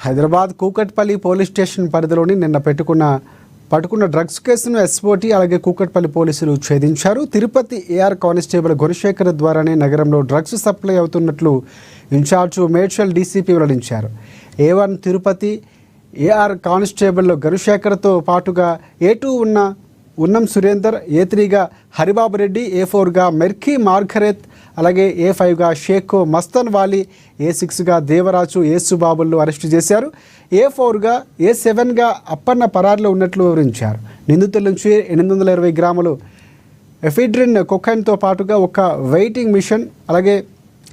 Hyderabad Kukatpally police station పరిధిలోని నిన్న పట్టుకున్న డ్రగ్స్ కేసును ఎస్ఓటీ అలాగే కూకట్పల్లి పోలీసులు ఛేదించారు. తిరుపతి ఏఆర్ కానిస్టేబుల్ గుణశేఖర్ ద్వారానే నగరంలో డ్రగ్స్ సప్లై అవుతున్నట్లు ఇన్ఛార్జ్ మేడ్చల్ డీసీపీ వెల్లడించారు. A1 తిరుపతి ఏఆర్ కానిస్టేబుల్ గుణశేఖర్తో పాటుగా A2 ఉన్నం సురేందర్, A3గా హరిబాబు రెడ్డి, A4గా మెర్కీ మార్గరెత్, అలాగే A5గా షేక్ మస్తన్ వాలి, A6గా దేవరాజు యేసుబాబులను అరెస్టు చేశారు. A4గా A7గా అప్పన్న పరారిలో ఉన్నట్లు వివరించారు. నిందితుల నుంచి 820 గ్రాములు ఎఫిడ్రిన్ కొకైన్తో పాటుగా ఒక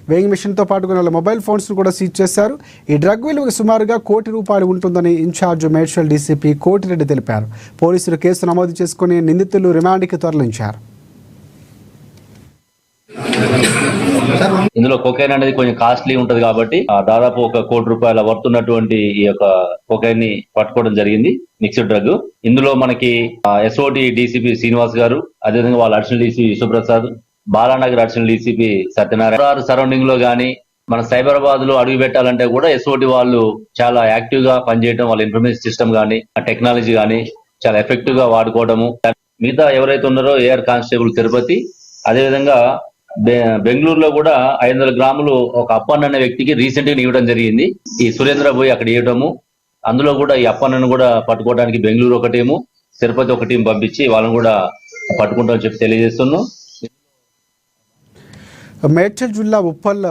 వెయింగ్ మిషన్తో పాటుగా 4 మొబైల్ ఫోన్స్ను కూడా సీజ్ చేశారు. ఈ డ్రగ్ విలువ సుమారుగా ₹1 కోటి ఉంటుందని ఇన్ఛార్జ్ మేడ్చల్ డీసీపీ కోటిరెడ్డి తెలిపారు. పోలీసులు కేసు నమోదు చేసుకుని నిందితులు రిమాండ్కి తరలించారు. ఇందులో కొకైన్ అనేది కొంచెం కాస్ట్లీ ఉంటది కాబట్టి దాదాపు ₹1 కోటి వర్త్ ఉన్నటువంటి ఈ యొక్క కొకైన్ ని పట్టుకోవడం జరిగింది. Mixed drug. ఇందులో మనకి ఎస్ఓటి డీసీపీ శ్రీనివాస్ గారు, అదేవిధంగా వాళ్ళ additional DCP Suprasad, Balanagar additional DCP Satyanarayana surrounding లో గానీ మన సైబరాబాద్ లో అడుగు పెట్టాలంటే కూడా ఎస్ఓటి వాళ్ళు చాలా యాక్టివ్ గా పనిచేయడం, వాళ్ళ ఇన్ఫర్మేషన్ సిస్టమ్ గానీ టెక్నాలజీ గానీ చాలా ఎఫెక్టివ్ గా వాడుకోవడము. మిగతా ఎవరైతే ఉన్నారో ఏఆర్ కానిస్టేబుల్ తిరుపతి, అదేవిధంగా బెంగళూరులో కూడా 500 గ్రాములు ఒక అప్పన్న అనే వ్యక్తికి రీసెంట్ గా ఇవ్వడం జరిగింది. ఈ సురేంద్ర పోయి అక్కడ ఇవ్వడము, అందులో కూడా ఈ అప్పన్నను కూడా పట్టుకోవడానికి బెంగళూరు ఒక టీము, తిరుపతి ఒక టీం పంపించి వాళ్ళని కూడా పట్టుకుంటామని చెప్పి తెలియజేస్తున్నాం. మేడ్చల్ జిల్లా ఉప్పల్